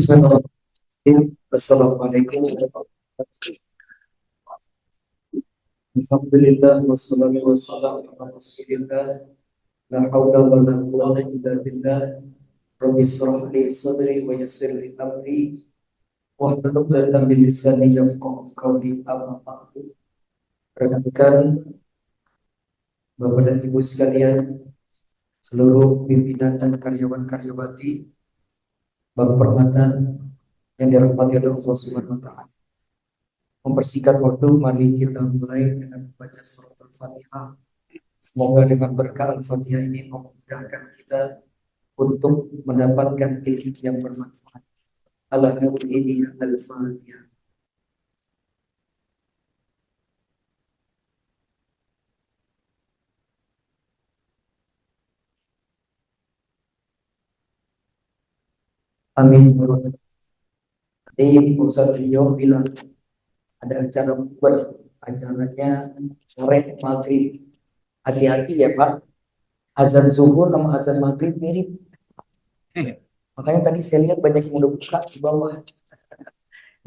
Bismillahirrahmanirrahim. Assalamualaikum warahmatullahi wabarakatuh. Alhamdulillah wassalatu wassalamu ala Rasulillah. La haula wa la quwwata illa billah. Rabbi shrah li sadri wa yassir li amri wahlul 'uqdatam min lisani yafqahu qawli. Amma ba'du. Rekan-rekan, Bapak dan Ibu sekalian, seluruh pimpinan dan karyawan-karyawati Bank Permata yang dirahmati oleh Allah Subhanahu wa taala. Mempersingkat waktu, mari kita mulai dengan membaca surat Al-Fatihah. Semoga dengan berkah Al-Fatihah ini memudahkan kita untuk mendapatkan ilmu yang bermanfaat. Alhamdulillah Al-Fatihah. Amin. Tadi Ustaz Rio bilang ada acara bukber, acaranya sore maghrib. Hati-hati ya Pak, azan zuhur sama azan maghrib mirip. Makanya tadi saya lihat banyak yang udah buka di bawah.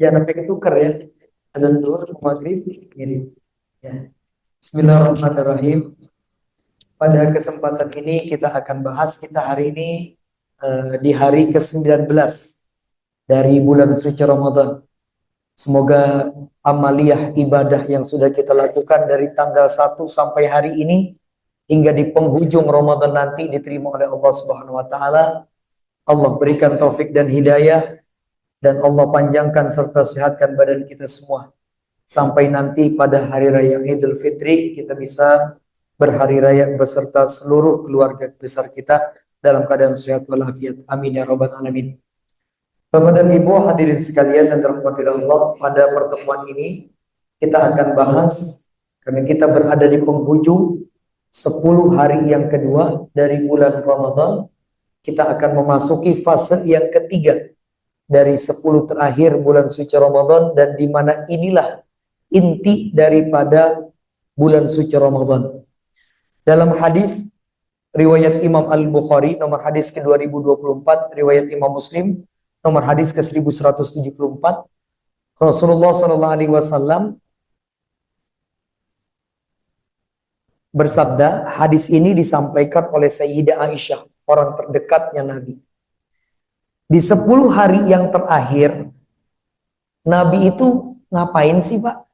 Jangan sampai ketukar ya, azan zuhur sama maghrib mirip. Ya. Bismillahirrahmanirrahim. Pada kesempatan ini kita akan bahas, kita hari ini di hari ke-19 dari bulan suci Ramadan. Semoga amaliyah ibadah yang sudah kita lakukan dari tanggal 1 sampai hari ini hingga di penghujung Ramadan nanti diterima oleh Allah Subhanahu wa taala. Allah berikan taufik dan hidayah, dan Allah panjangkan serta sehatkan badan kita semua sampai nanti pada hari raya Idul Fitri kita bisa berhari raya beserta seluruh keluarga besar kita dalam keadaan sehat walafiat. Amin ya rabbal alamin. Bapak dan Ibu hadirin sekalian dan dirahmati Allah, pada pertemuan ini kita akan bahas, karena kita berada di penghujung 10 hari yang kedua dari bulan Ramadan, kita akan memasuki fase yang ketiga dari 10 terakhir bulan suci Ramadan, dan di mana inilah inti daripada bulan suci Ramadan. Dalam hadis riwayat Imam Al-Bukhari nomor hadis ke-2024, riwayat Imam Muslim nomor hadis ke-1174, Rasulullah sallallahu alaihi wasallam bersabda, hadis ini disampaikan oleh Sayyidah Aisyah, orang terdekatnya Nabi. Di 10 hari yang terakhir, Nabi itu ngapain sih Pak?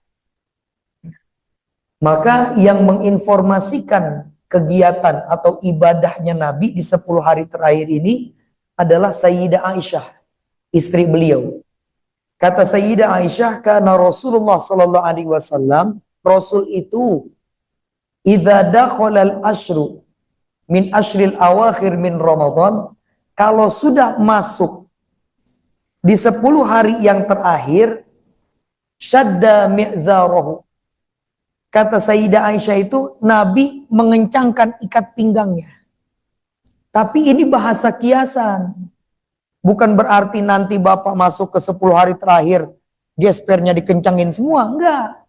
Maka yang menginformasikan kegiatan atau ibadahnya Nabi di 10 hari terakhir ini adalah Sayyidah Aisyah, istri beliau. Kata Sayyidah Aisyah, karena Rasulullah sallallahu alaihi wasallam, Rasul itu idza dakhalal asyru min asyril awakhir min Ramadan, kalau sudah masuk di 10 hari yang terakhir, syadda mi'zarahu. Kata Sayyidah Aisyah itu, Nabi mengencangkan ikat pinggangnya. Tapi ini bahasa kiasan. Bukan berarti nanti Bapak masuk ke 10 hari terakhir, gespernya dikencangin semua. Enggak.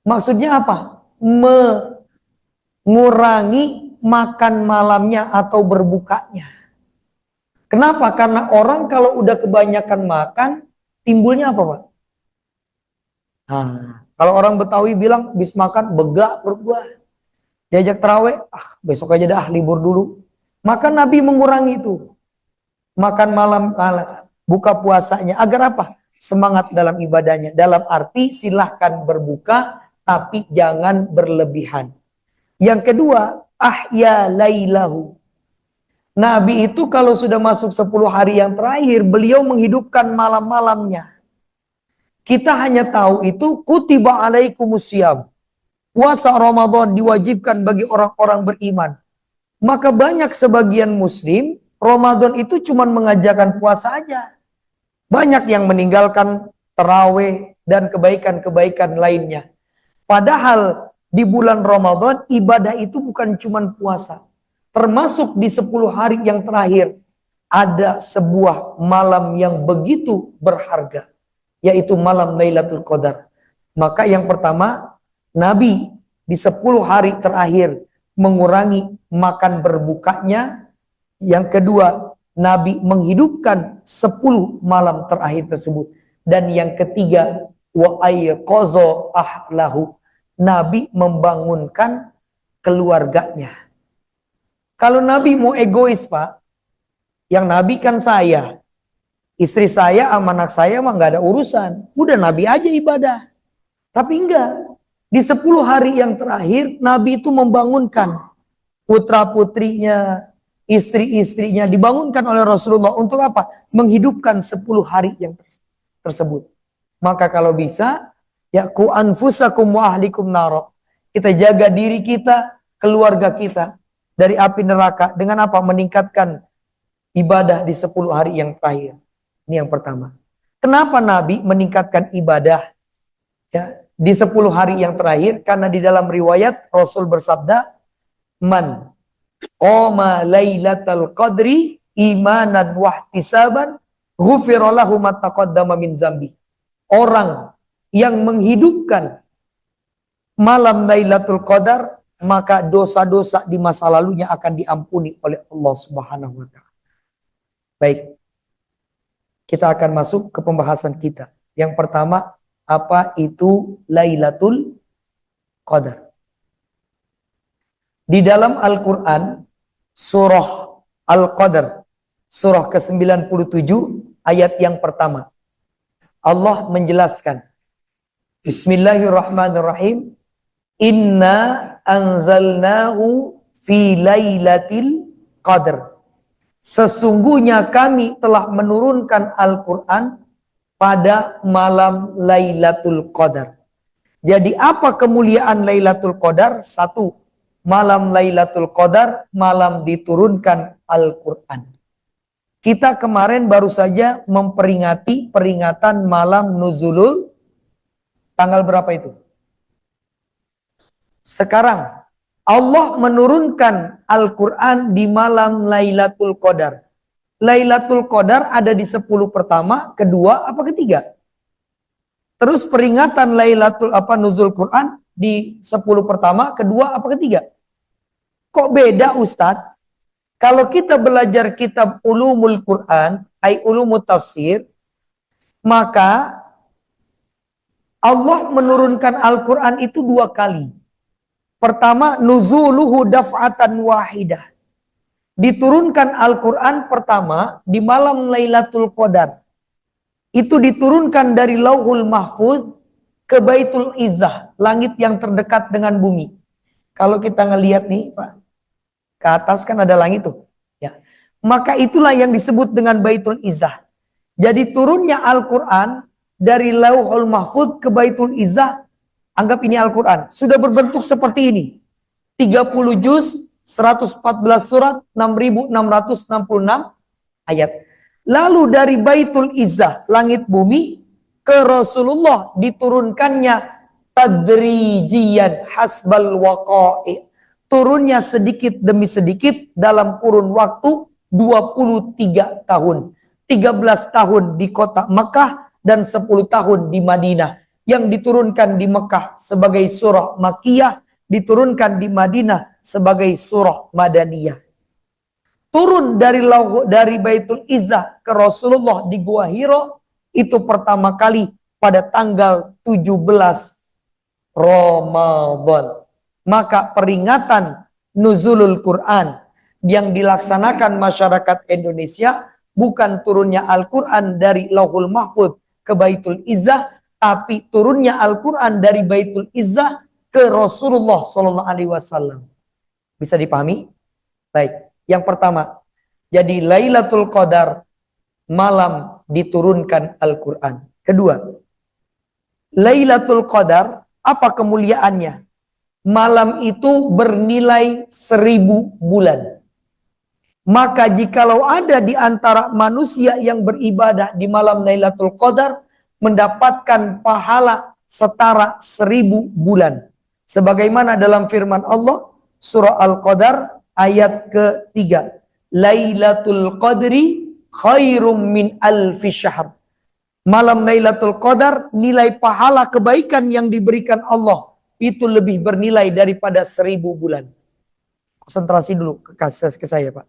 Maksudnya apa? Mengurangi makan malamnya atau berbukanya. Kenapa? Karena orang kalau udah kebanyakan makan, timbulnya apa Pak? Kalau orang Betawi bilang, habis makan begak perut gua. Diajak tarawih, besok aja dah libur dulu. Maka Nabi mengurangi itu. Makan malam, buka puasanya. Agar apa? Semangat dalam ibadahnya. Dalam arti silahkan berbuka, tapi jangan berlebihan. Yang kedua, ahya lailahu. Nabi itu kalau sudah masuk 10 hari yang terakhir, beliau menghidupkan malam-malamnya. Kita hanya tahu itu kutiba alaikumusiyam. Puasa Ramadan diwajibkan bagi orang-orang beriman. Maka banyak sebagian muslim, Ramadan itu cuma mengajarkan puasa aja. Banyak yang meninggalkan tarawih dan kebaikan-kebaikan lainnya. Padahal di bulan Ramadan ibadah itu bukan cuma puasa. Termasuk di 10 hari yang terakhir ada sebuah malam yang begitu berharga, yaitu malam Lailatul Qadar. Maka yang pertama, Nabi di 10 hari terakhir mengurangi makan berbukanya. Yang kedua, Nabi menghidupkan 10 malam terakhir tersebut. Dan yang ketiga, wa ayqaza ahlahu. Nabi membangunkan keluarganya. Kalau Nabi mau egois, Pak, yang Nabi kan saya. Istri saya sama anak saya mah nggak ada urusan. Udah Nabi aja ibadah. Tapi enggak. Di 10 hari yang terakhir, Nabi itu membangunkan putra-putrinya, istri-istrinya, dibangunkan oleh Rasulullah untuk apa? Menghidupkan 10 hari yang tersebut. Maka kalau bisa, ya ku anfusakum wa ahlikum naro. Kita jaga diri kita, keluarga kita dari api neraka dengan apa? Meningkatkan ibadah di 10 hari yang terakhir. Ini yang pertama. Kenapa Nabi meningkatkan ibadah ya di 10 hari yang terakhir? Karena di dalam riwayat Rasul bersabda, man qama lailatal qadri imanan wahtisaban ghufira lahu ma taqaddama min zambi. Orang yang menghidupkan malam Lailatul Qadar, maka dosa-dosa di masa lalunya akan diampuni oleh Allah Subhanahu wa taala. Baik. Kita akan masuk ke pembahasan kita. Yang pertama, apa itu Lailatul Qadar? Di dalam Al-Qur'an surah Al-Qadar, surah ke-97 ayat yang pertama. Allah menjelaskan, Bismillahirrahmanirrahim, Inna anzalnahu fi lailatul qadar. Sesungguhnya kami telah menurunkan Al-Quran pada malam Lailatul Qadar. Jadi apa kemuliaan Lailatul Qadar? Satu, malam Lailatul Qadar, malam diturunkan Al-Quran. Kita kemarin baru saja memperingati peringatan malam nuzulul, tanggal berapa itu? Sekarang Allah menurunkan Al-Quran di malam Lailatul Qadar. Lailatul Qadar ada di 10 pertama, kedua, apa ketiga? Terus peringatan Lailatul nuzul Quran di 10 pertama, kedua, apa ketiga? Kok beda Ustadz? Kalau kita belajar kitab ulumul Quran, ulumul tafsir, maka Allah menurunkan Al-Quran itu 2 kali. Pertama, nuzuluhu daf'atan wahidah. Diturunkan Al-Quran pertama di malam Lailatul Qadar. Itu diturunkan dari Lauhul Mahfuz ke Baitul Izzah, langit yang terdekat dengan bumi. Kalau kita ngelihat nih, Pak, ke atas kan ada langit tuh. Ya. Maka itulah yang disebut dengan Baitul Izzah. Jadi turunnya Al-Quran dari Lauhul Mahfuz ke Baitul Izzah, anggap ini Al-Quran, sudah berbentuk seperti ini. 30 juz, 114 surat, 6.666 ayat. Lalu dari Baitul Izzah, langit bumi, ke Rasulullah diturunkannya tadrijiyan hasbal waqa'i. Turunnya sedikit demi sedikit dalam kurun waktu 23 tahun. 13 tahun di kota Mekah dan 10 tahun di Madinah. Yang diturunkan di Mekah sebagai surah Makkiyah, diturunkan di Madinah sebagai surah Madaniyah. Turun dari Baitul Izzah ke Rasulullah di Gua Hiro itu pertama kali pada tanggal 17 Ramadan. Maka peringatan nuzulul Quran yang dilaksanakan masyarakat Indonesia bukan turunnya Al-Quran dari Lauhul Mahfuz ke Baitul Izzah, tapi turunnya Al-Quran dari Baitul Izzah ke Rasulullah SAW. Bisa dipahami? Baik. Yang pertama, jadi Lailatul Qadar, malam diturunkan Al-Quran. Kedua, Lailatul Qadar, apa kemuliaannya? Malam itu bernilai 1000 bulan. Maka jikalau ada di antara manusia yang beribadah di malam Lailatul Qadar, mendapatkan pahala setara 1000 bulan. Sebagaimana dalam firman Allah, surah Al-Qadar, ayat ke-3. Lailatul Qadri khairum min alfi syahr. Malam Lailatul Qadar, nilai pahala kebaikan yang diberikan Allah itu lebih bernilai daripada 1000 bulan. Konsentrasi dulu ke saya, Pak.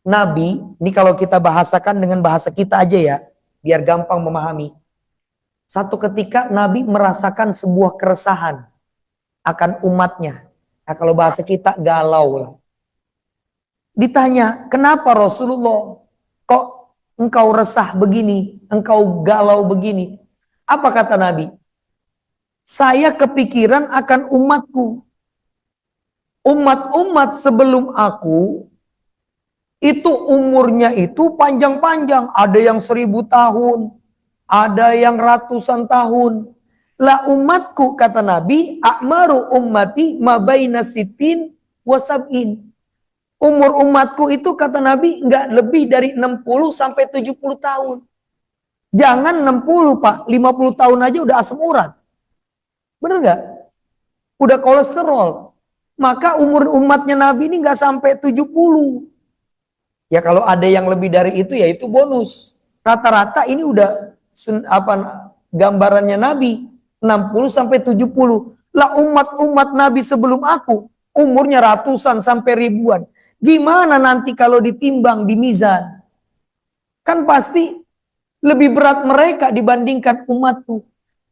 Nabi, ini kalau kita bahasakan dengan bahasa kita aja ya, biar gampang memahami. Satu ketika Nabi merasakan sebuah keresahan akan umatnya. Nah, kalau bahasa kita galau lah. Ditanya, kenapa Rasulullah kok engkau resah begini, engkau galau begini? Apa kata Nabi? Saya kepikiran akan umatku. Umat-umat sebelum aku itu umurnya itu panjang-panjang. Ada yang 1000 tahun, ada yang ratusan tahun. Lah umatku, kata Nabi, akmaru ummati mabaina sitin wasab'in. Umur umatku itu, kata Nabi, nggak lebih dari 60 sampai 70 tahun. Jangan 60 Pak, 50 tahun aja udah asam urat. Bener nggak? Udah kolesterol. Maka umur umatnya Nabi ini nggak sampai 70. Ya kalau ada yang lebih dari itu ya itu bonus. Rata-rata ini udah gambarannya Nabi 60 sampai 70. Lah umat-umat Nabi sebelum aku umurnya ratusan sampai ribuan. Gimana nanti kalau ditimbang di mizan? Kan pasti lebih berat mereka dibandingkan umatku.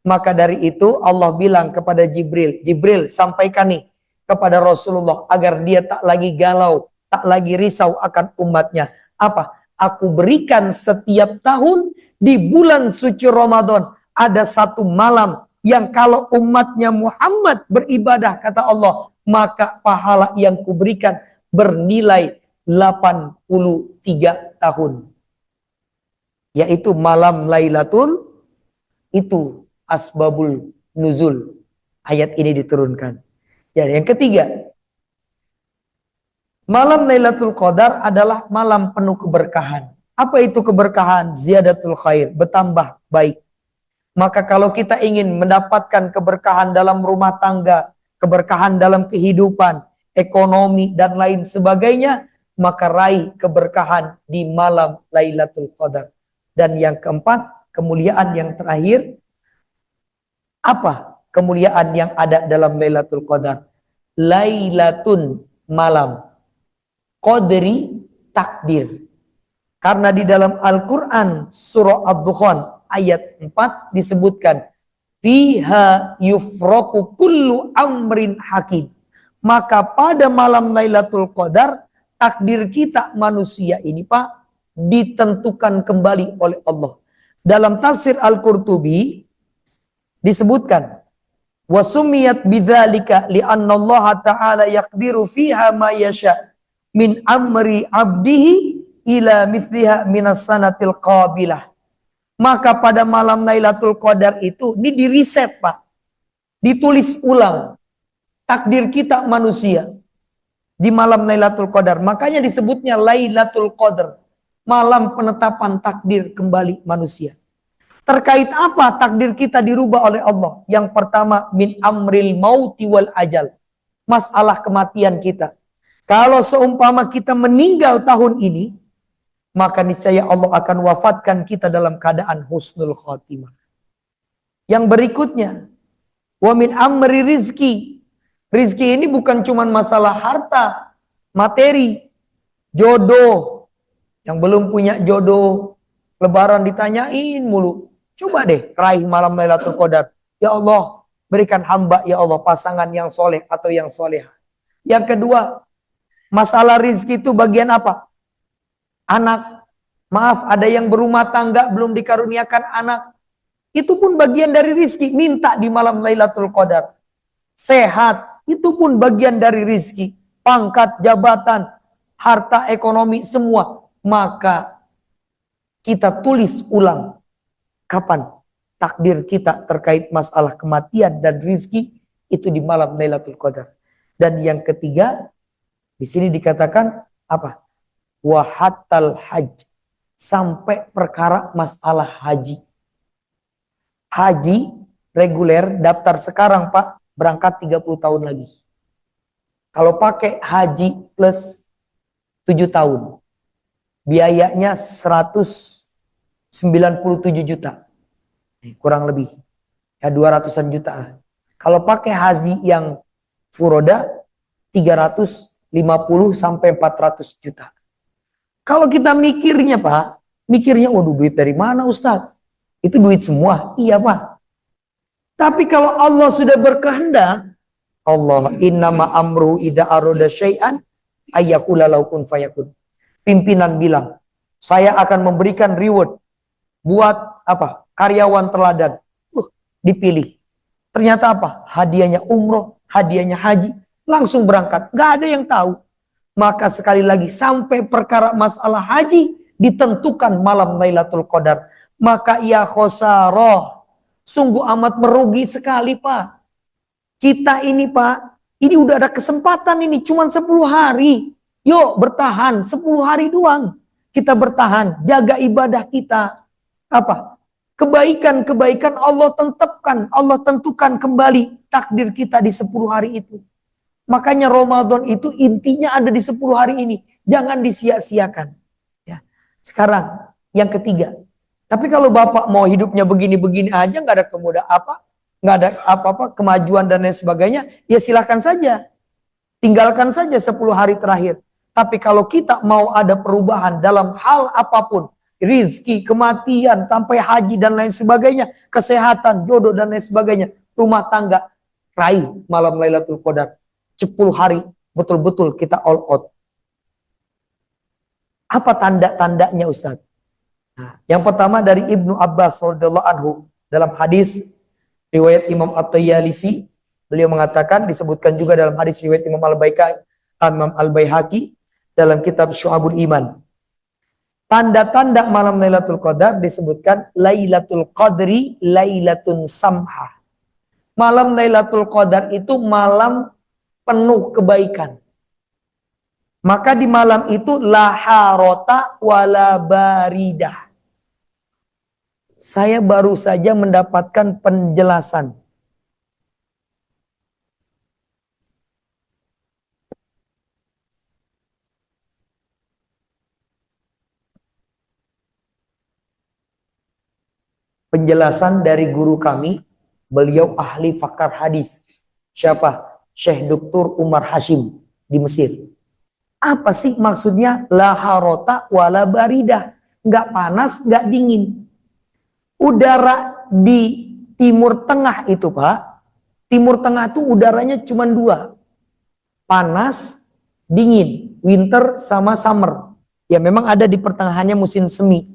Maka dari itu Allah bilang kepada Jibril, Jibril sampaikan nih kepada Rasulullah agar dia tak lagi galau, tak lagi risau akan umatnya. Apa? Aku berikan setiap tahun di bulan suci Ramadan ada satu malam yang kalau umatnya Muhammad beribadah, kata Allah, maka pahala yang kuberikan bernilai 83 tahun. Yaitu malam Lailatul, itu asbabul nuzul. Ayat ini diturunkan. Jadi yang ketiga, malam Lailatul Qadar adalah malam penuh keberkahan. Apa itu keberkahan? Ziyadatul khair, bertambah baik. Maka kalau kita ingin mendapatkan keberkahan dalam rumah tangga, keberkahan dalam kehidupan, ekonomi, dan lain sebagainya, maka raih keberkahan di malam Lailatul Qadar. Dan yang keempat, kemuliaan yang terakhir, apa kemuliaan yang ada dalam Lailatul Qadar? Lailatun, malam. Qadri, takdir. Karena di dalam Al-Quran surah Ad-Dukhan ayat 4 disebutkan, fiha yufraku kullu amrin hakim. Maka pada malam Lailatul Qadar, takdir kita manusia ini Pak, ditentukan kembali oleh Allah. Dalam tafsir Al-Qurtubi disebutkan, wasumiyat bidzalika li'anna Allah ta'ala yaqdiru fiha ma yasha min amri abdihi ila mithliha minas sanatil qabilah. Maka pada malam Lailatul Qadar itu, ini diriset Pak, ditulis ulang takdir kita manusia di malam Lailatul Qadar. Makanya disebutnya Lailatul Qadar, malam penetapan takdir kembali manusia. Terkait apa takdir kita dirubah oleh Allah? Yang pertama, min amril mauti wal ajal, masalah kematian kita. Kalau seumpama kita meninggal tahun ini, maka niscaya Allah akan wafatkan kita dalam keadaan husnul khotimah. Yang berikutnya, wa min amri rizki. Rizki ini bukan cuma masalah harta, materi, jodoh. Yang belum punya jodoh, lebaran ditanyain mulu. Coba deh raih malam Lailatul Qadar. Ya Allah, berikan hamba ya Allah pasangan yang soleh atau yang soleha. Yang kedua, masalah rizki itu bagian apa? Anak. Maaf, ada yang berumah tangga belum dikaruniakan anak. Itu pun bagian dari rizki. Minta di malam Lailatul Qadar. Sehat, itu pun bagian dari rizki. Pangkat, jabatan, harta, ekonomi, semua. Maka kita tulis ulang. Kapan takdir kita terkait masalah kematian dan rizki itu di malam Lailatul Qadar. Dan yang ketiga, di sini dikatakan apa? Wahatal hajj, sampai perkara masalah haji. Haji reguler daftar sekarang Pak, berangkat 30 tahun lagi. Kalau pakai haji plus 7 tahun, biayanya 197 juta. Kurang lebih. Ya 200-an juta. Kalau pakai haji yang furoda, 350 sampai 400 juta. Kalau kita mikirnya Pak, mikirnya waduh duit dari mana Ustadz? Itu duit semua. Iya Pak. Tapi kalau Allah sudah berkehendak, Allah innama amru idza arada syai'an ayyakula lahu kun fayakun. Pimpinan bilang, saya akan memberikan reward buat apa? Karyawan teladan. Dipilih. Ternyata apa? Hadiahnya umroh, hadiahnya haji, langsung berangkat. Gak ada yang tahu. Maka sekali lagi sampai perkara masalah haji ditentukan malam Lailatul Qadar. Maka ya khosarah. Sungguh amat merugi sekali Pak. Kita ini Pak, ini udah ada kesempatan ini cuman 10 hari. Yuk bertahan 10 hari doang. Kita bertahan, jaga ibadah kita. Apa? Kebaikan-kebaikan Allah tentukan kembali takdir kita di 10 hari itu. Makanya Ramadan itu intinya ada di 10 hari ini. Jangan disia-siakan. Ya. Sekarang yang ketiga. Tapi kalau Bapak mau hidupnya begini-begini aja, nggak ada kemudahan apa, nggak ada apa-apa kemajuan dan lain sebagainya, ya silakan saja. Tinggalkan saja 10 hari terakhir. Tapi kalau kita mau ada perubahan dalam hal apapun, rizki, kematian, sampai haji dan lain sebagainya, kesehatan, jodoh dan lain sebagainya, rumah tangga, raih malam Lailatul Qadar. 10 hari betul-betul kita all out. Apa tanda-tandanya Ustaz? Nah, yang pertama dari Ibnu Abbas radhiyallahu anhu dalam hadis riwayat Imam At-Tayalisi, beliau mengatakan, disebutkan juga dalam hadis riwayat Imam Al-Baihaqi dalam kitab Syu'abul Iman. Tanda-tanda malam Lailatul Qadar disebutkan Lailatul Qadri Lailatun Samha. Malam Lailatul Qadar itu malam penuh kebaikan. Maka di malam itu la harota wala baridah. Saya baru saja mendapatkan penjelasan. Penjelasan dari guru kami, beliau ahli fakar hadis. Siapa? Syekh Dr. Umar Hashim di Mesir. Apa sih maksudnya la harota wala baridah? Nggak panas, nggak dingin. Udara di Timur Tengah itu Pak, Timur Tengah itu udaranya cuma 2. Panas, dingin. Winter sama summer. Ya memang ada di pertengahannya musim semi.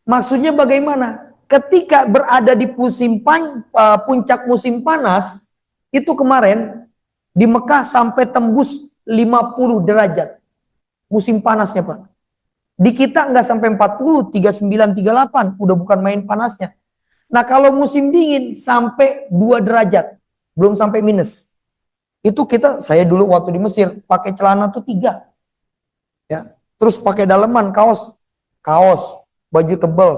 Maksudnya bagaimana? Ketika berada di puncak musim panas, itu kemarin di Mekah sampai tembus 50 derajat. Musim panasnya Pak. Di kita nggak sampai 40, 39, 38. Udah bukan main panasnya. Nah kalau musim dingin sampai 2 derajat. Belum sampai minus. Itu saya dulu waktu di Mesir pakai celana tuh 3. Ya. Terus pakai daleman, kaos, baju tebal,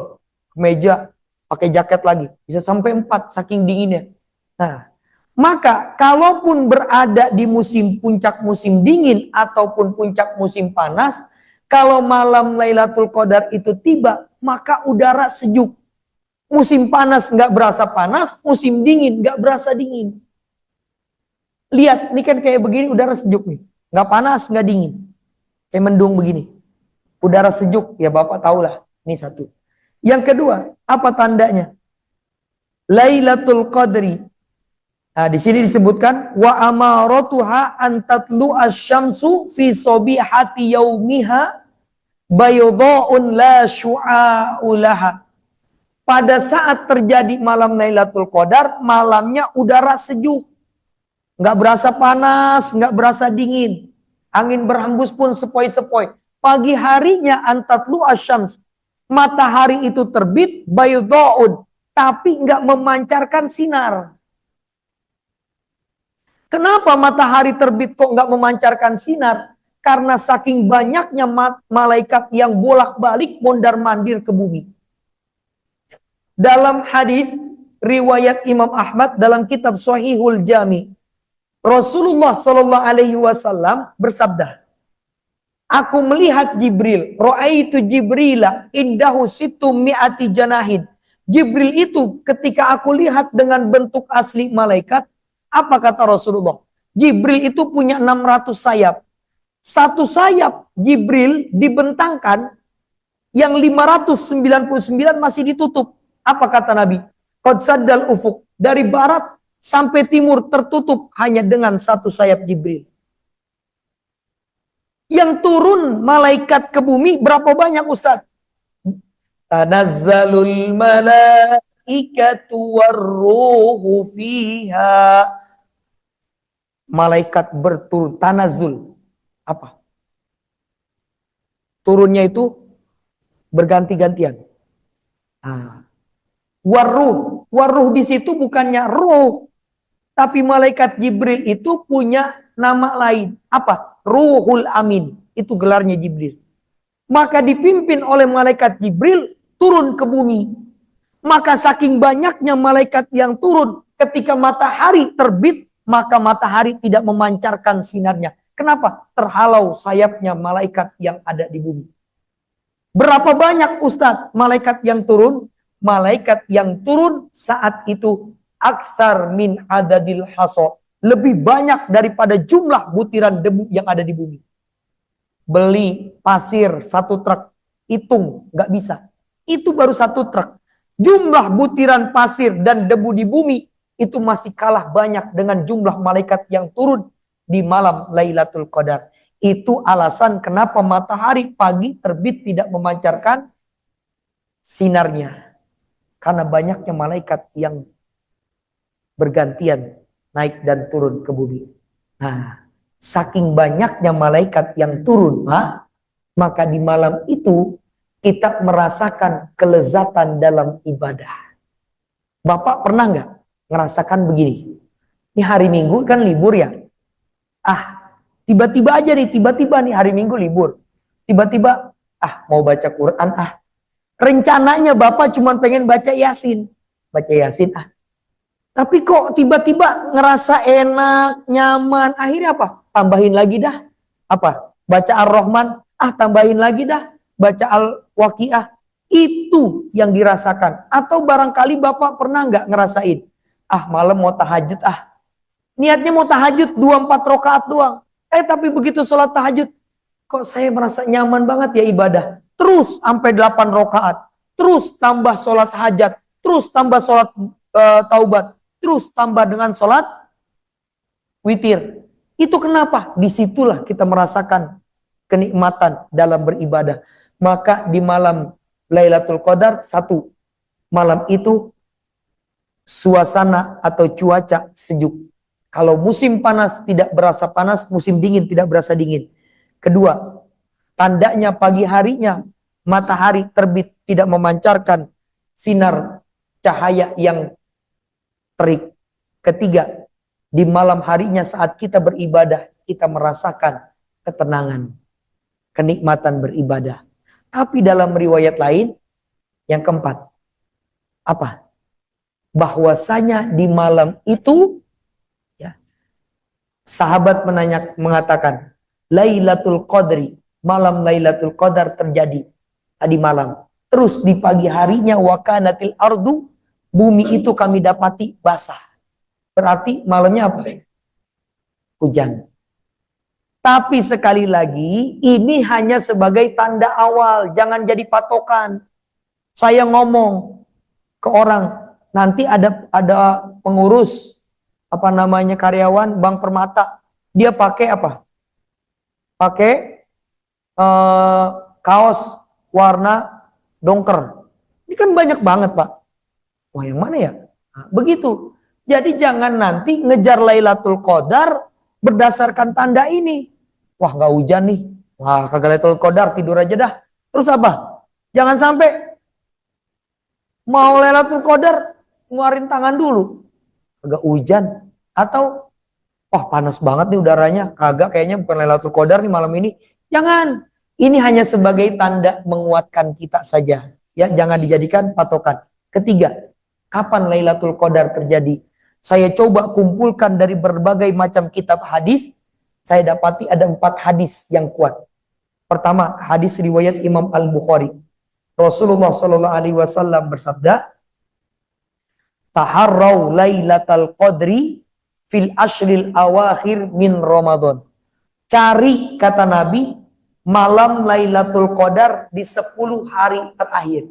kemeja, pakai jaket lagi. Bisa sampai 4 saking dinginnya. Nah, maka kalaupun berada di puncak musim dingin ataupun puncak musim panas, kalau malam Lailatul Qadar itu tiba, maka udara sejuk. Musim panas nggak berasa panas, musim dingin nggak berasa dingin. Lihat, ini kan kayak begini udara sejuk nih. Nggak panas, nggak dingin. Kayak mendung begini. Udara sejuk, ya Bapak tahulah. Ini satu. Yang kedua, apa tandanya? Lailatul Qadri. Nah, di sini disebutkan wa amaratuha an tatlu asy-syamsu fi sabihati yaumiha baydha'un la syu'a'u laha. Pada saat terjadi malam Lailatul Qadar, malamnya udara sejuk. Nggak berasa panas, nggak berasa dingin. Angin berhembus pun sepoi-sepoi. Pagi harinya an tatlu asy-syams. Matahari itu terbit baydha'un, tapi nggak memancarkan sinar. Kenapa matahari terbit kok nggak memancarkan sinar? Karena saking banyaknya malaikat yang bolak-balik mondar-mandir ke bumi. Dalam hadis riwayat Imam Ahmad dalam kitab Shahihul Jami, Rasulullah Shallallahu Alaihi Wasallam bersabda, aku melihat Jibril, ro'aitu Jibrila indahu situ mi'ati janahin. Jibril itu ketika aku lihat dengan bentuk asli malaikat, apa kata Rasulullah? Jibril itu punya 600 sayap. Satu sayap Jibril dibentangkan, yang 599 masih ditutup. Apa kata Nabi? Qad saddal ufuk. Dari barat sampai timur tertutup hanya dengan satu sayap Jibril. Yang turun malaikat ke bumi berapa banyak, Ustaz? Tanazzalul malaikatu warruhu fiha. Malaikat berturun, tanazul. Apa? Turunnya itu berganti-gantian. Waruh di situ bukannya ruh, tapi malaikat Jibril itu punya nama lain. Apa? Ruhul Amin. Itu gelarnya Jibril. Maka dipimpin oleh malaikat Jibril turun ke bumi. Maka saking banyaknya malaikat yang turun, ketika matahari terbit, maka matahari tidak memancarkan sinarnya. Kenapa? Terhalau sayapnya malaikat yang ada di bumi. Berapa banyak, Ustadz, malaikat yang turun? Malaikat yang turun saat itu aksar min adadil haso. Lebih banyak daripada jumlah butiran debu yang ada di bumi. Beli pasir satu truk, hitung, nggak bisa. Itu baru satu truk. Jumlah butiran pasir dan debu di bumi itu masih kalah banyak dengan jumlah malaikat yang turun di malam Lailatul Qadar. Itu alasan kenapa matahari pagi terbit tidak memancarkan sinarnya. Karena banyaknya malaikat yang bergantian naik dan turun ke bumi. Nah, saking banyaknya malaikat yang turun, maka di malam itu kita merasakan kelezatan dalam ibadah. Bapak pernah nggak ngerasakan begini? Ini hari Minggu kan libur ya. Tiba-tiba aja nih, tiba-tiba nih hari Minggu libur. Tiba-tiba, mau baca Quran, rencananya Bapak cuma pengen baca Yasin. Baca Yasin, Tapi kok tiba-tiba ngerasa enak, nyaman. Akhirnya apa? Tambahin lagi dah. Apa? Baca Ar-Rahman, tambahin lagi dah. Baca Al-Waqiah. Itu yang dirasakan. Atau barangkali Bapak pernah nggak ngerasain? Malam mau tahajud, niatnya mau tahajud 2-4 rakaat doang. Tapi begitu sholat tahajud, kok saya merasa nyaman banget ya ibadah. Terus sampai 8 rakaat. Terus tambah sholat hajat. Terus tambah sholat taubat. Terus tambah dengan sholat witir. Itu kenapa? Disitulah kita merasakan kenikmatan dalam beribadah. Maka di malam Lailatul Qadar, satu, malam itu suasana atau cuaca sejuk. Kalau musim panas tidak berasa panas, musim dingin tidak berasa dingin. Kedua, tandanya pagi harinya matahari terbit tidak memancarkan sinar cahaya yang terik. Ketiga, di malam harinya saat kita beribadah, kita merasakan ketenangan, kenikmatan beribadah. Tapi dalam riwayat lain, yang keempat, apa? Bahwasanya di malam itu, ya, sahabat mengatakan, Lailatul Qadri, malam Lailatul Qadar terjadi tadi malam. Terus di pagi harinya wakanatil ardu, bumi itu kami dapati basah. Berarti malamnya apa? Hujan. Tapi sekali lagi, ini hanya sebagai tanda awal, jangan jadi patokan. Saya ngomong ke orang, nanti ada pengurus karyawan Bank Permata, dia pakai apa? Pakai kaos warna dongker. Ini kan banyak banget, Pak. Wah, yang mana ya? Begitu. Jadi jangan nanti ngejar Lailatul Qadar berdasarkan tanda ini. Wah, nggak hujan nih. Wah, kagak Lailatul Qadar, tidur aja dah. Terus apa? Jangan sampai mau Lailatul Qadar ngeluarin tangan dulu. Kagak hujan. Atau panas banget nih udaranya. Kagak, kayaknya bukan Lailatul Qadar nih malam ini. Jangan. Ini hanya sebagai tanda menguatkan kita saja. Ya, jangan dijadikan patokan. Ketiga, kapan Lailatul Qadar terjadi? Saya coba kumpulkan dari berbagai macam kitab hadis. Saya dapati ada 4 hadis yang kuat. Pertama, hadis riwayat Imam Al-Bukhari. Rasulullah Shallallahu Alaihi Wasallam bersabda, Taharraw Lailatul Qadri fil ashril awakhir min Ramadan. Cari, kata Nabi, malam Lailatul Qadar di 10 hari terakhir.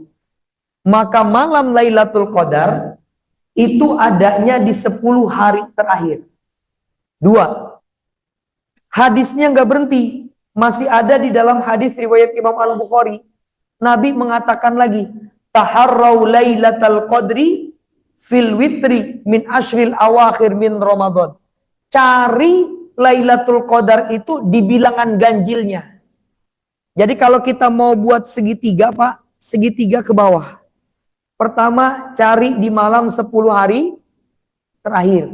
Maka malam Lailatul Qadar itu adanya di 10 hari terakhir. 2. Hadisnya nggak berhenti. Masih ada di dalam hadis riwayat Imam Al-Bukhari. Nabi mengatakan lagi, taharrau Lailatul Qadri fil witri min ashril awakhir min Ramadan. Cari Lailatul Qadar itu di bilangan ganjilnya. Jadi kalau kita mau buat segitiga, Pak, segitiga ke bawah. Pertama, cari di malam 10 hari terakhir.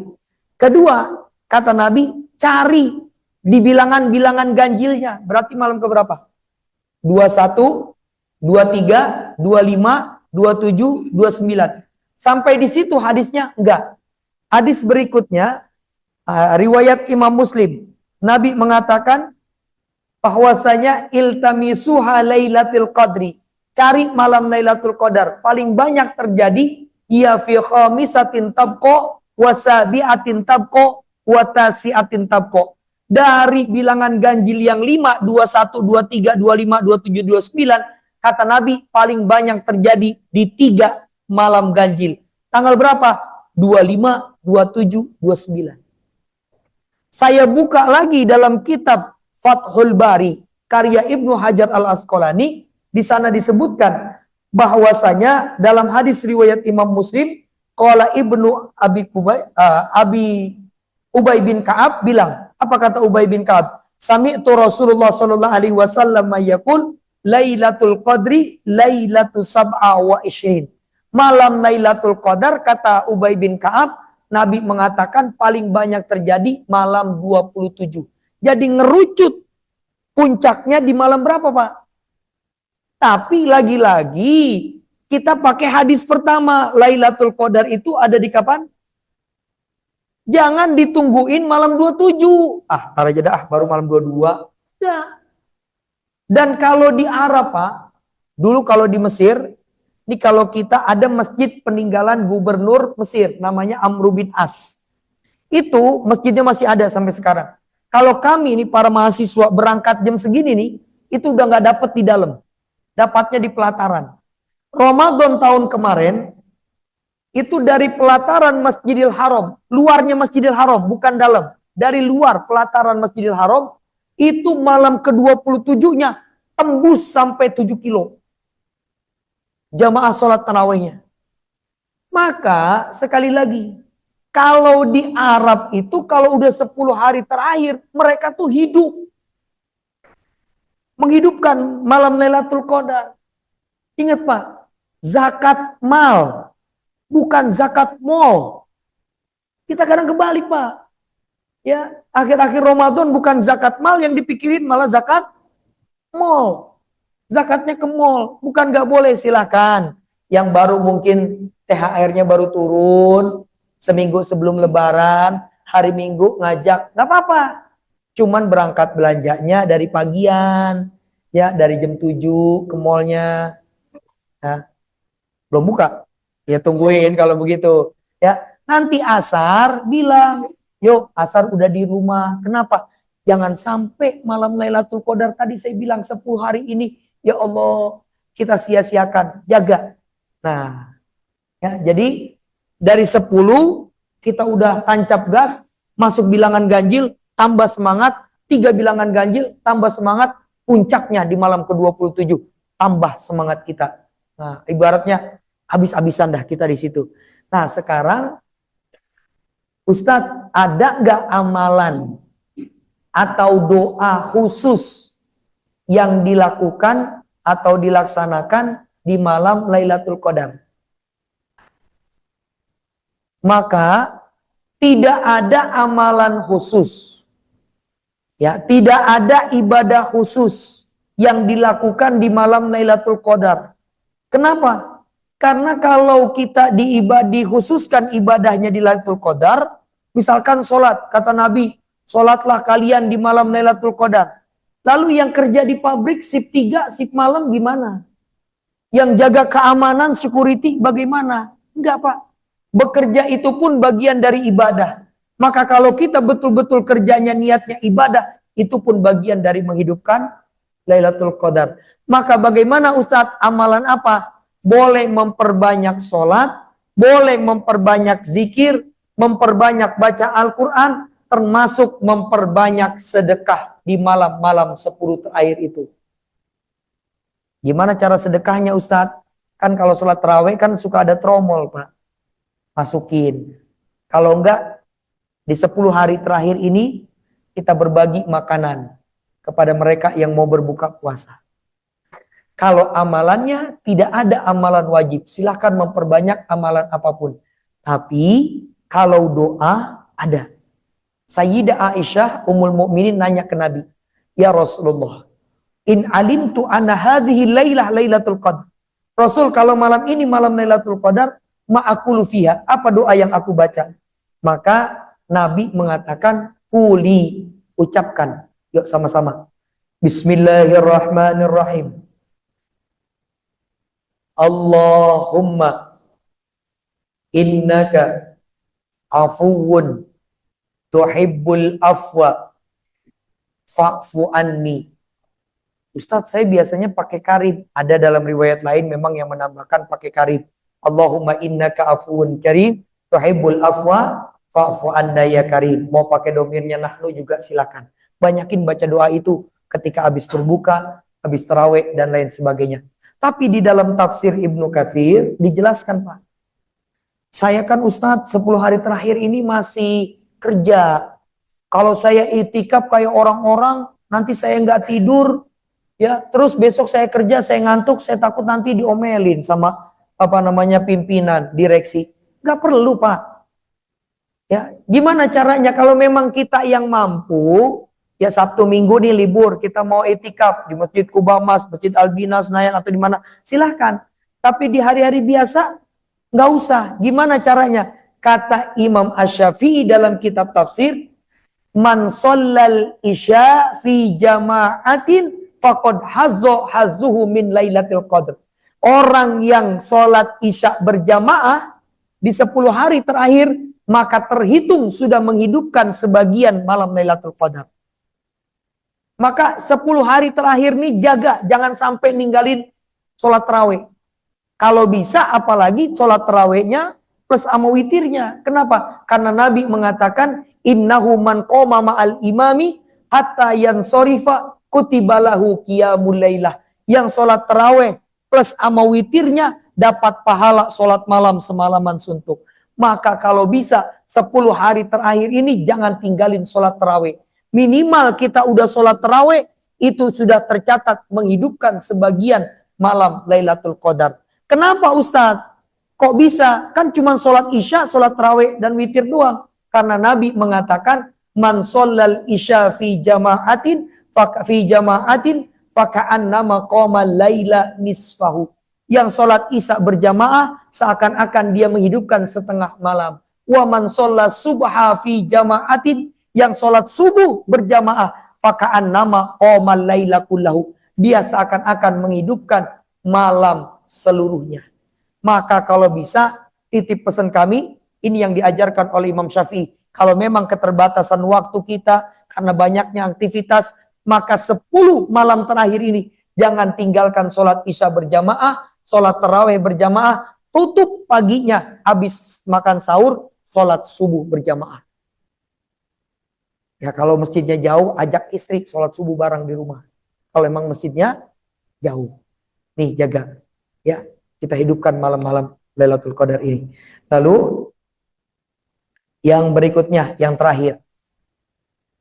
Kedua, kata Nabi, cari di bilangan-bilangan ganjilnya. Berarti malam keberapa? 21, 23, 25, 27, 29. Sampai di situ hadisnya? Enggak. Hadis berikutnya, riwayat Imam Muslim. Nabi mengatakan bahwasanya iltamisuha lailatul qadri. Cari malam Lailatul Qadar. Paling banyak terjadi ya fi khamisatin tabqa wa sabi'atin tabqa wa tasi'atin tabqa. Dari bilangan ganjil yang 5, 21, 23, 25, 27, 29, kata Nabi paling banyak terjadi di 3 malam ganjil. Tanggal berapa? 25, 27, 29. Saya buka lagi dalam kitab Fathul Bari karya Ibnu Hajar Al-Asqalani. Di sana disebutkan bahwasanya dalam hadis riwayat Imam Muslim, qala Ibnu Abi Ubay bin Ka'ab bilang, apa kata Ubay bin Ka'ab? Sami'tu Rasulullah sallallahu alaihi wasallam yaqul Lailatul Qadri Lailatul Sab'a wa Ishrin. Malam Lailatul Qadar, kata Ubay bin Ka'ab, Nabi mengatakan paling banyak terjadi malam 27. Jadi ngerucut puncaknya di malam berapa, Pak? Tapi lagi-lagi kita pakai hadis pertama, Lailatul Qadar itu ada di kapan? Jangan ditungguin malam 27. Tar aja dah, baru malam 22. Nah. Dan kalau di Arab, Pak, dulu kalau di Mesir, ini kalau kita ada masjid peninggalan gubernur Mesir, namanya Amr bin As. Itu masjidnya masih ada sampai sekarang. Kalau kami ini para mahasiswa berangkat jam segini nih, itu udah nggak dapet di dalam. Dapatnya di pelataran. Ramadan tahun kemarin, itu dari pelataran Masjidil Haram, luarnya Masjidil Haram, bukan dalam. Dari luar pelataran Masjidil Haram, itu malam ke-27-nya tembus sampai 7 kilo. Jamaah sholat tarawihnya. Maka sekali lagi, kalau di Arab itu, kalau udah 10 hari terakhir, mereka tuh hidup. Menghidupkan malam Lailatul Qadar. Ingat, Pak, zakat mal, bukan zakat mall. Kita kadang kebalik, Pak. Ya, akhir-akhir Ramadan bukan zakat mal yang dipikirin, malah zakat mall. Zakatnya ke mall, bukan nggak boleh, silakan. Yang baru mungkin THR-nya baru turun seminggu sebelum Lebaran, hari Minggu ngajak, nggak apa-apa. Cuman berangkat belanjanya dari pagian, ya, dari jam 7 ke mallnya. Ya, belum buka, ya tungguin kalau begitu. Ya, nanti asar bilang, yuk asar udah di rumah. Kenapa? Jangan sampai malam Lailatul Qadar tadi saya bilang 10 hari ini, ya Allah, kita sia-siakan, jaga. Nah, ya, jadi dari 10 kita udah tancap gas, masuk bilangan ganjil, tambah semangat, 3 bilangan ganjil, tambah semangat, puncaknya di malam ke-27, tambah semangat kita. Nah, ibaratnya habis-habisan dah kita di situ. Nah, sekarang Ustadz, ada nggak amalan atau doa khusus yang dilakukan atau dilaksanakan di malam Lailatul Qadar? Maka tidak ada amalan khusus. Ya, tidak ada ibadah khusus yang dilakukan di malam Lailatul Qadar. Kenapa? Karena kalau kita dikhususkan ibadahnya di Lailatul Qadar, misalkan sholat, kata Nabi, sholatlah kalian di malam Lailatul Qadar. Lalu yang kerja di pabrik shift 3, shift malam gimana? Yang jaga keamanan, security bagaimana? Enggak, Pak. Bekerja itu pun bagian dari ibadah. Maka kalau kita betul-betul kerjanya niatnya ibadah, itu pun bagian dari menghidupkan Lailatul Qadar. Maka bagaimana Ustadz, amalan apa? Boleh memperbanyak sholat, boleh memperbanyak zikir, memperbanyak baca Al-Quran, termasuk memperbanyak sedekah di malam-malam 10 terakhir itu. Gimana cara sedekahnya Ustadz? Kan kalau sholat tarawih kan suka ada tromol Pak. Masukin. Kalau enggak, di 10 hari terakhir ini kita berbagi makanan kepada mereka yang mau berbuka puasa. Kalau amalannya tidak ada amalan wajib, silahkan memperbanyak amalan apapun. Tapi kalau doa ada. Sayyidah Aisyah Ummul Mukminin nanya ke Nabi, "Ya Rasulullah, in alimtu anna hadhihi lailah lailatul qadar." Rasul, kalau malam ini malam Lailatul Qadar, ma'akulu fiha, apa doa yang aku baca? Maka Nabi mengatakan, "Quli," ucapkan. Yuk sama-sama. Bismillahirrahmanirrahim. Allahumma innaka afuwun tuhibbul afwa fa'fu anni. Ustadz, saya biasanya pakai karib. Ada dalam riwayat lain memang yang menambahkan pakai karib. Allahumma innaka afuwun karim tuhibbul afwa fa'fu anna ya karim. Mau pakai domirnya nahnu juga silakan. Banyakin baca doa itu ketika habis berbuka, habis tarawih dan lain sebagainya. Tapi di dalam tafsir Ibnu Katsir dijelaskan Pak. Saya kan Ustadz 10 hari terakhir ini masih kerja. Kalau saya itikaf kayak orang-orang, nanti saya nggak tidur, ya terus besok saya kerja, saya ngantuk, saya takut nanti diomelin sama pimpinan, direksi. Nggak perlu Pak. Ya, gimana caranya kalau memang kita yang mampu? Ya Sabtu Minggu nih libur, kita mau itikaf di Masjid Kubamas, Masjid Albina, Senayan atau di mana, silahkan. Tapi di hari-hari biasa nggak usah. Gimana caranya? Kata Imam Asy-Syafi'i dalam kitab tafsir, man shallal isya fi jama'atin faqad hazzuhu min lailatul qadr. Orang yang sholat isya berjamaah di 10 hari terakhir, maka terhitung sudah menghidupkan sebagian malam Lailatul Qadar. Maka 10 hari terakhir nih jaga, jangan sampai ninggalin sholat tarawih. Kalau bisa apalagi sholat tarawihnya plus sama witirnya. Kenapa? Karena Nabi mengatakan, innahu man qoma ma'al imami hatta yansorifa kutibalahu qiyamul lailah. Yang sholat tarawih plus sama witirnya dapat pahala sholat malam semalaman suntuk. Maka kalau bisa 10 hari terakhir ini jangan tinggalin sholat tarawih. Minimal kita udah sholat tarawih, itu sudah tercatat menghidupkan sebagian malam Lailatul Qadar. Kenapa Ustadz? Kok bisa? Kan cuma sholat isya, sholat tarawih dan witir doang. Karena Nabi mengatakan, man shollal isya fi jama'atin faka'annama qoma laila nisfahu. Yang sholat isya berjamaah seakan-akan dia menghidupkan setengah malam. Wa man sholla subha fi jama'atin, yang sholat subuh berjamaah, faka'annama qoma laila kullahu. Dia seakan-akan menghidupkan malam seluruhnya. Maka kalau bisa, titip pesan kami, ini yang diajarkan oleh Imam Syafi'i. Kalau memang keterbatasan waktu kita, karena banyaknya aktivitas, maka 10 malam terakhir ini, jangan tinggalkan sholat isya berjamaah, sholat tarawih berjamaah, tutup paginya, habis makan sahur, sholat subuh berjamaah. Ya kalau masjidnya jauh, ajak istri sholat subuh bareng di rumah. Kalau memang masjidnya jauh. Nih jaga. Ya, kita hidupkan malam-malam Lailatul Qadar ini. Lalu yang berikutnya, yang terakhir.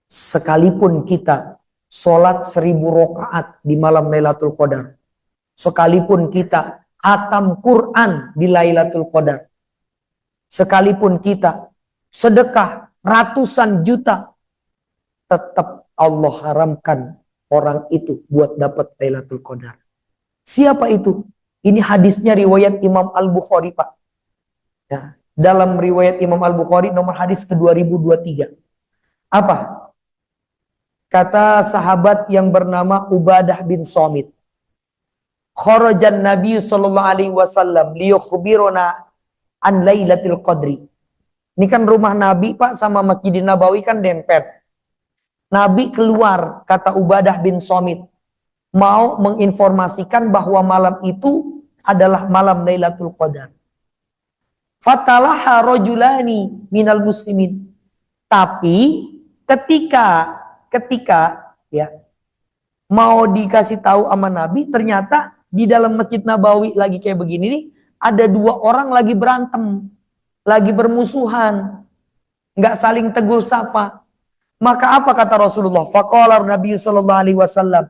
Sekalipun kita sholat 1000 rakaat di malam Lailatul Qadar. Sekalipun kita khatam Quran di Lailatul Qadar. Sekalipun kita sedekah ratusan juta, tetap Allah haramkan orang itu buat dapat Lailatul Qadar. Siapa itu? Ini hadisnya riwayat Imam Al-Bukhari Pak. Ya, dalam riwayat Imam Al-Bukhari nomor hadis ke-2023. Apa? Kata sahabat yang bernama Ubadah bin Somit. Kharajan Nabi sallallahu alaihi wasallam liyukhbiruna an Lailatul Qadri. Ini kan rumah Nabi Pak sama Masjid Nabawi kan dempet. Nabi keluar, kata Ubadah bin Somit, mau menginformasikan bahwa malam itu adalah malam Lailatul Qadar. Fatalaha rajulani minal muslimin. Tapi ketika ya mau dikasih tahu sama Nabi, ternyata di dalam Masjid Nabawi lagi kayak begini nih, ada dua orang lagi berantem, lagi bermusuhan, nggak saling tegur sapa. Maka apa kata Rasulullah? Faqala Nabi sallallahu alaihi wasallam,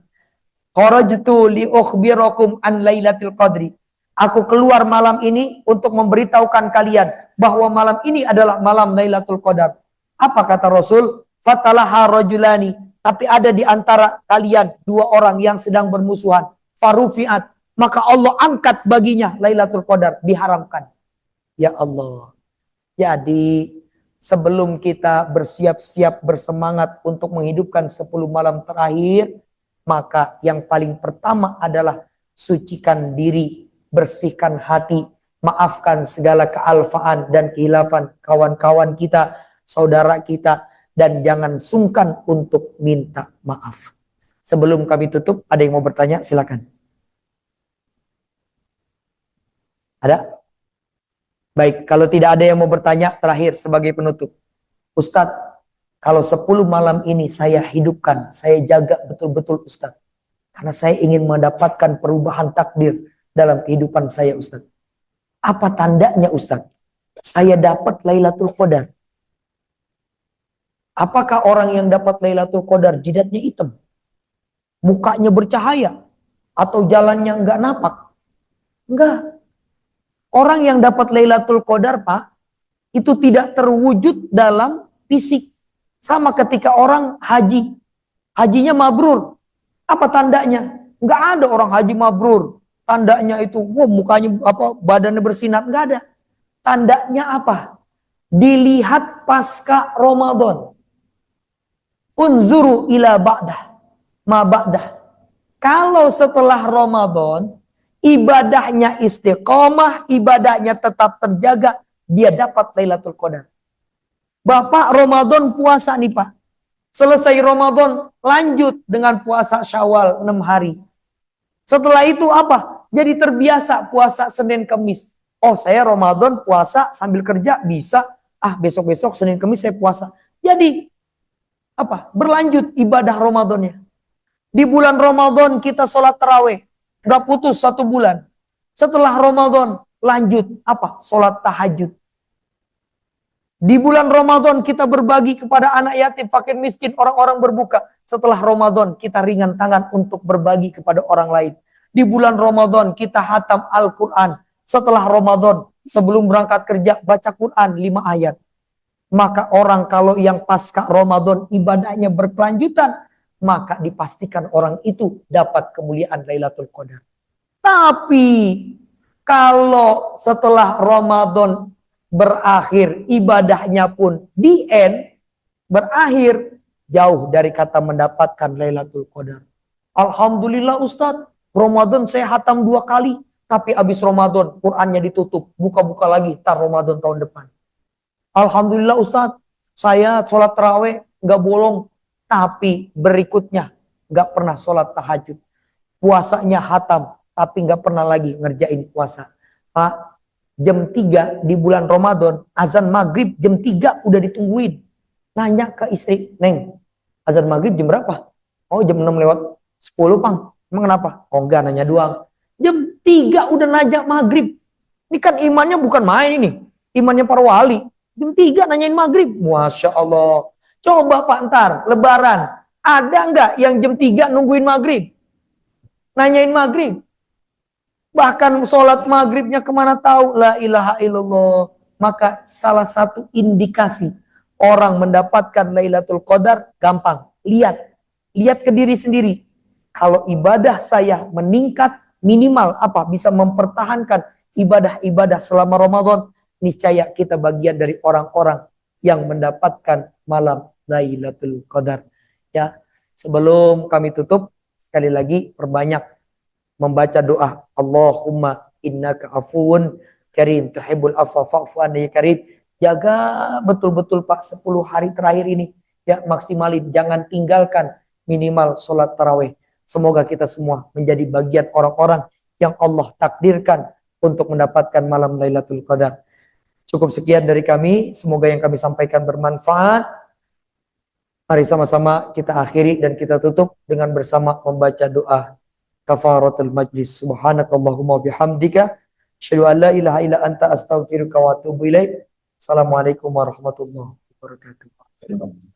"Kharajtu li ukhbirakum an Lailatul Qadri." Aku keluar malam ini untuk memberitahukan kalian bahwa malam ini adalah malam Lailatul Qadar. Apa kata Rasul? Fatalaha rajulani. Tapi ada di antara kalian dua orang yang sedang bermusuhan. Farufiat. Maka Allah angkat baginya Lailatul Qadar. Diharamkan. Ya Allah. Jadi sebelum kita bersiap-siap bersemangat untuk menghidupkan 10 malam terakhir, maka yang paling pertama adalah sucikan diri, bersihkan hati, maafkan segala kealfaan dan khilafan kawan-kawan kita, saudara kita, dan jangan sungkan untuk minta maaf. Sebelum kami tutup, ada yang mau bertanya? Silakan. Ada? Baik, kalau tidak ada yang mau bertanya, terakhir sebagai penutup. Ustadz, kalau 10 malam ini saya hidupkan, saya jaga betul-betul Ustadz. Karena saya ingin mendapatkan perubahan takdir dalam kehidupan saya Ustadz. Apa tandanya Ustadz? Saya dapat Lailatul Qadar. Apakah orang yang dapat Lailatul Qadar jidatnya hitam? Mukanya bercahaya? Atau jalannya enggak napak? Enggak. Orang yang dapat Lailatul Qadar, Pak, itu tidak terwujud dalam fisik. Sama ketika orang haji. Hajinya mabrur. Apa tandanya? Enggak ada orang haji mabrur. Tandanya itu, mukanya badannya bersinar. Enggak ada. Tandanya apa? Dilihat pasca Ramadan. Unzuru ila ba'dah. Ma ba'dah. Kalau setelah Ramadan, ibadahnya istiqomah, ibadahnya tetap terjaga, dia dapat Lailatul Qadar. Bapak Ramadan puasa nih Pak. Selesai Ramadan, lanjut dengan puasa Syawal 6 hari. Setelah itu apa? Jadi terbiasa puasa Senin Kemis. Oh, saya Ramadan puasa sambil kerja bisa. Besok-besok Senin Kemis saya puasa. Jadi apa? Berlanjut ibadah Ramadannya. Di bulan Ramadan kita sholat taraweh. Gak putus 1 bulan. Setelah Ramadan lanjut apa? Sholat tahajud. Di bulan Ramadan kita berbagi kepada anak yatim, fakir miskin, orang-orang berbuka. Setelah Ramadan kita ringan tangan untuk berbagi kepada orang lain. Di bulan Ramadan kita hatam Al-Quran. Setelah Ramadan sebelum berangkat kerja baca Quran 5 ayat. Maka orang kalau yang pasca Ramadan ibadahnya berkelanjutan, maka dipastikan orang itu dapat kemuliaan Lailatul Qadar. Tapi kalau setelah Ramadan berakhir, ibadahnya pun di end, berakhir, jauh dari kata mendapatkan Lailatul Qadar. Alhamdulillah Ustadz, Ramadan saya hatam 2 kali, tapi habis Ramadan Qurannya ditutup, buka-buka lagi, tar Ramadan tahun depan. Alhamdulillah Ustadz, saya sholat taraweh nggak bolong, tapi berikutnya nggak pernah sholat tahajud. Puasanya hatam, tapi nggak pernah lagi ngerjain puasa. Pak, jam 3 di bulan Ramadan, azan maghrib jam 3 udah ditungguin. Nanya ke istri, Neng, azan maghrib jam berapa? Oh, jam 6 lewat 10, Pang. Emang kenapa? Oh enggak, nanya doang. Jam 3 udah najak maghrib. Ini kan imannya bukan main ini. Imannya para wali. Jam 3 nanyain maghrib. Masya Allah. Coba Pak ntar, lebaran. Ada nggak yang jam 3 nungguin maghrib? Nanyain maghrib. Bahkan sholat maghribnya kemana tahu. La ilaha illallah. Maka salah satu indikasi orang mendapatkan Lailatul Qadar gampang. Lihat. Lihat ke diri sendiri. Kalau ibadah saya meningkat, minimal apa? Bisa mempertahankan ibadah-ibadah selama Ramadan. Niscaya kita bagian dari orang-orang yang mendapatkan malam Lailatul Qadar. Ya, sebelum kami tutup, sekali lagi perbanyak membaca doa. Allahumma innaka afuwun karim tuhibbul afwa fa'fu anni karim. Jaga betul-betul Pak 10 hari terakhir ini. ya maksimalin, jangan tinggalkan minimal sholat tarawih. Semoga kita semua menjadi bagian orang-orang yang Allah takdirkan untuk mendapatkan malam Lailatul Qadar. Cukup sekian dari kami, semoga yang kami sampaikan bermanfaat. Mari sama-sama kita akhiri dan kita tutup dengan bersama membaca doa kafaratul majlis. Subhanakallahumma bihamdika asyhadu an la ilaha illa anta astaghfiruka wa atubu ilaik. Assalamualaikum warahmatullahi wabarakatuh.